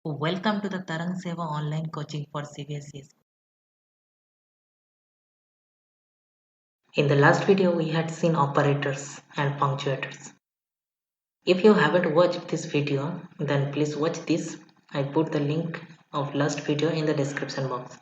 Welcome to the Tarang Seva online coaching for CBSE. In the last video, we had seen operators and punctuators. If you haven't watched this video, then please watch this. I put the link of last video in the description box.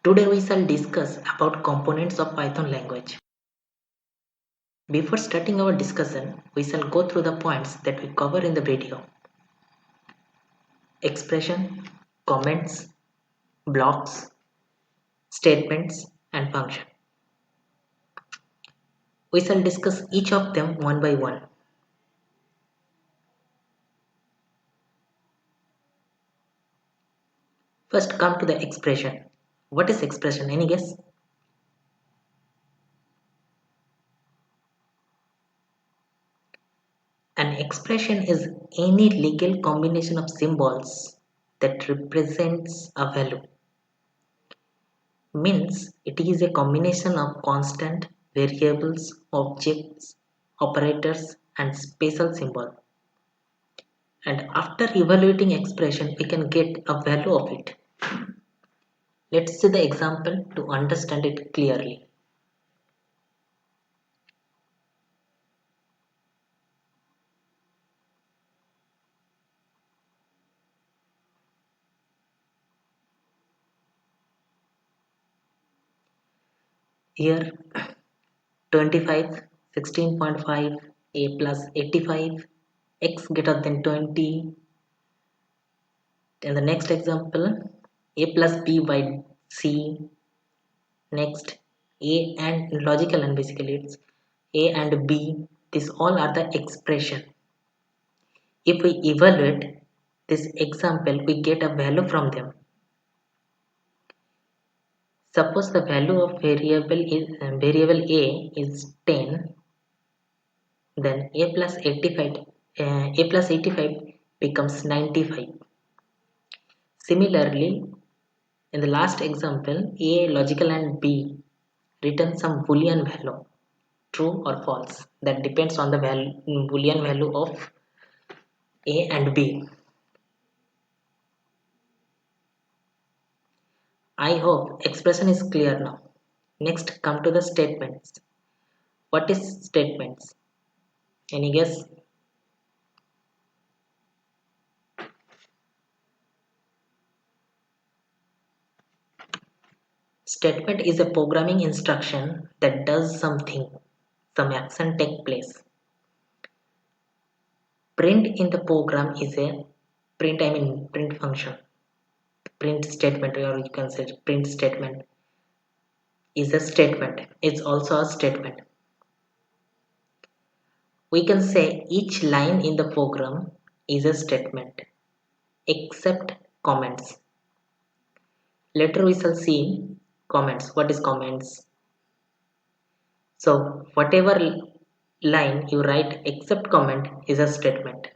Today we shall discuss about components of Python language. Before starting our discussion, we shall go through the points that we cover in the video. Expression, comments, blocks, statements, and function. We shall discuss each of them one by one. First, come to the expression. What is expression? Any guess? An expression is any legal combination of symbols that represents a value. Means it is a combination of constant, variables, objects, operators, and special symbol. And after evaluating expression, we can get a value of it. Let's see the example to understand it clearly. Here 25, 16.5, a plus 85, x greater than 20. And the next example, a plus b by c. Next, a and logical, and basically it's a and b. These all are the expression. If we evaluate this example, we get a value from them. Suppose the value of variable a is 10, then a plus 85 becomes 95. Similarly, in the last example, a logical and b return some boolean value, true or false. That depends on the boolean value of a and b. I hope expression is clear now. Next, come to the statements. What is statements? Any guess? Statement is a programming instruction that does something, some action take place. Print in the program is a print function. Print statement, or you can say print statement is a statement. It's also a statement. We can say each line in the program is a statement except comments. Later we shall see comments. What is comments? So whatever line you write except comment is a statement.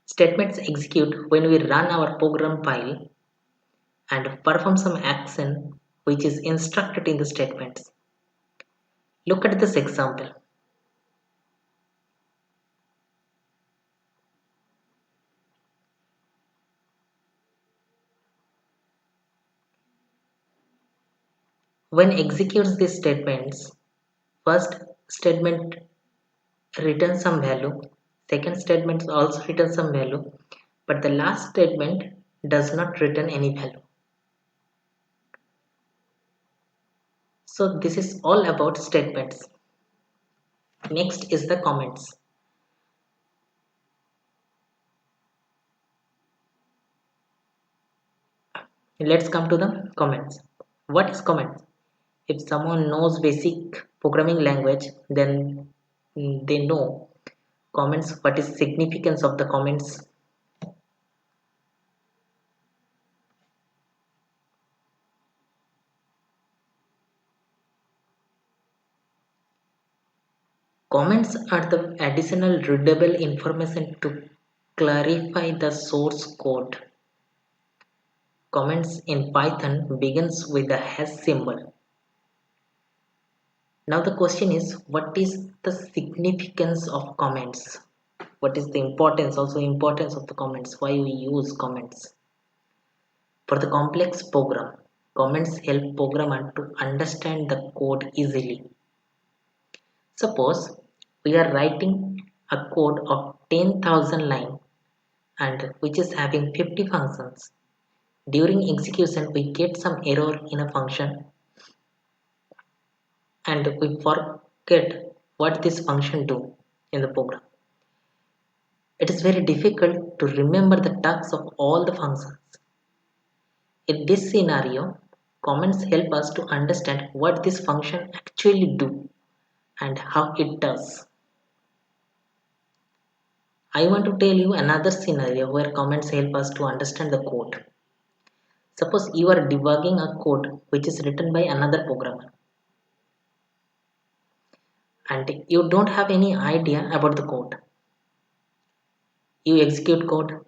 Statements execute when we run our program file and perform some action which is instructed in the statements. Look at this example. When executes these statements, first statement returns some value, second statement also returns some value, but the last statement does not return any value. So this is all about statements. Next is the comments. Let's come to the comments. What is comments? If someone knows basic programming language, then they know comments, what is significance of the comments. Comments are the additional readable information to clarify the source code. Comments in Python begins with the hash symbol. Now the question is, what is the significance of comments? what is the importance, also importance of the comments, why we use comments. For the complex program, comments help programmer to understand the code easily. Suppose we are writing a code of 10,000 lines and which is having 50 functions. During execution, we get some error in a function and we forget what this function do in the program. It is very difficult to remember the tasks of all the functions. In this scenario, comments help us to understand what this function actually do and how it does. I want to tell you another scenario where comments help us to understand the code. Suppose you are debugging a code which is written by another programmer and you don't have any idea about the code. You execute code,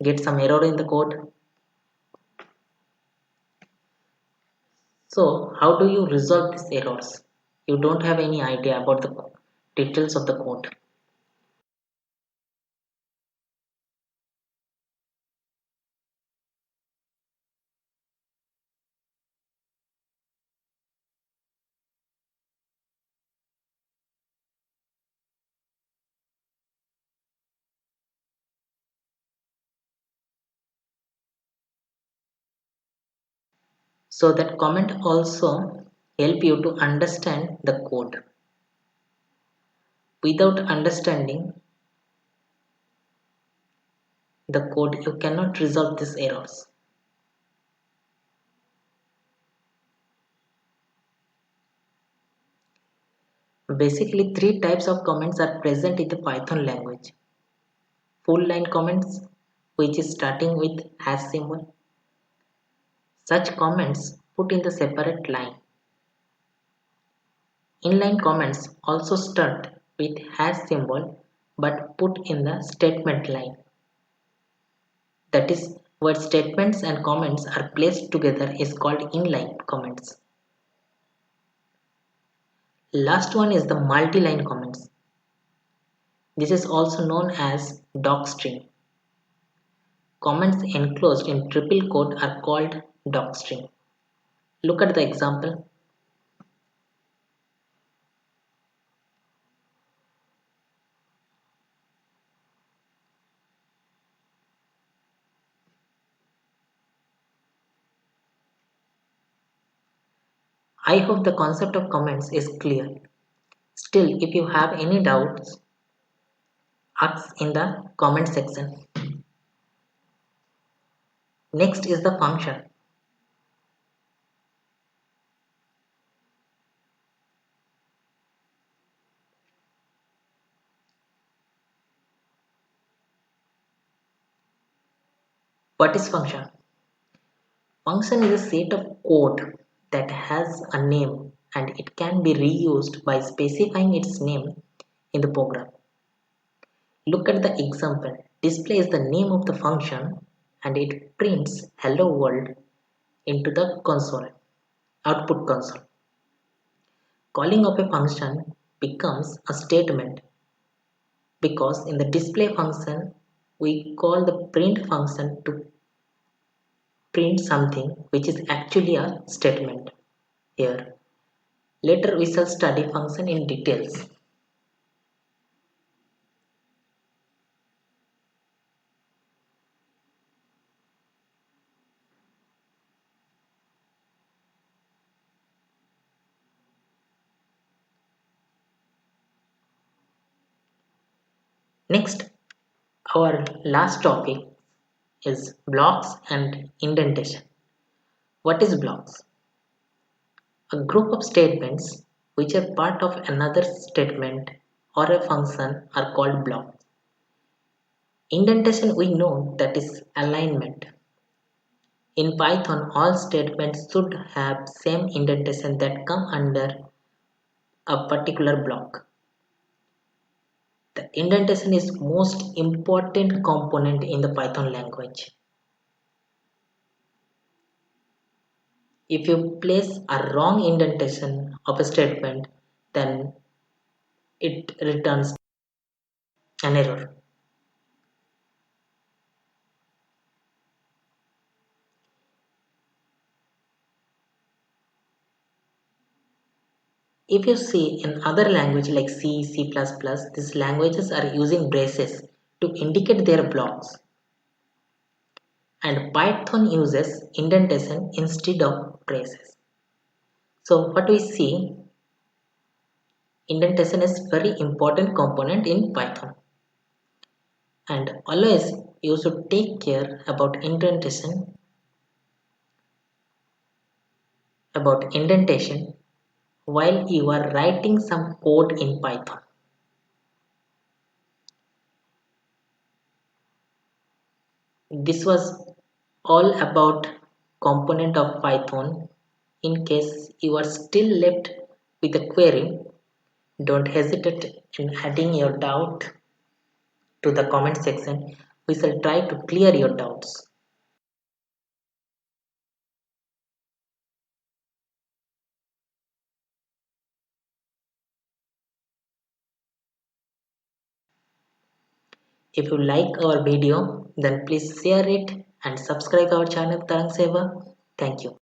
get some error in the code. So how do you resolve these errors? You don't have any idea about the details of the code. So that comment also help you to understand the code. Without understanding the code, you cannot resolve these errors. Basically, three types of comments are present in the Python language. Full line comments, which is starting with hash symbol. Such comments put in the separate line. Inline comments also start with hash symbol but put in the statement line. That is, where statements and comments are placed together is called inline comments. Last one is the multi-line comments. This is also known as docstring. Comments enclosed in triple quote are called docstring. Look at the example. I hope the concept of comments is clear. Still, if you have any doubts, ask in the comment section. Next is the function. What is function? Function is a set of code that has a name and it can be reused by specifying its name in the program. Look at the example. Display is the name of the function and it prints hello world into the console, output console. Calling of a function becomes a statement because in the display function we call the print function to print something which is actually a statement here. Later we shall study function in details. Next, our last topic is blocks and indentation. What is blocks? A group of statements which are part of another statement or a function are called blocks. Indentation we know that is alignment. In Python, all statements should have same indentation that come under a particular block. The indentation is most important component in the Python language. If you place a wrong indentation of a statement, then it returns. an error. If you see in other language like C, C++, these languages are using braces to indicate their blocks, and Python uses indentation instead of braces. So what we see, indentation is very important component in Python, and always you should take care about indentation while you are writing some code in Python. This was all about component of Python. In case you are still left with a query, don't hesitate in adding your doubt to the comment section. We shall try to clear your doubts. If you like our video, then please share it and subscribe our channel Tarang Seva. Thank you.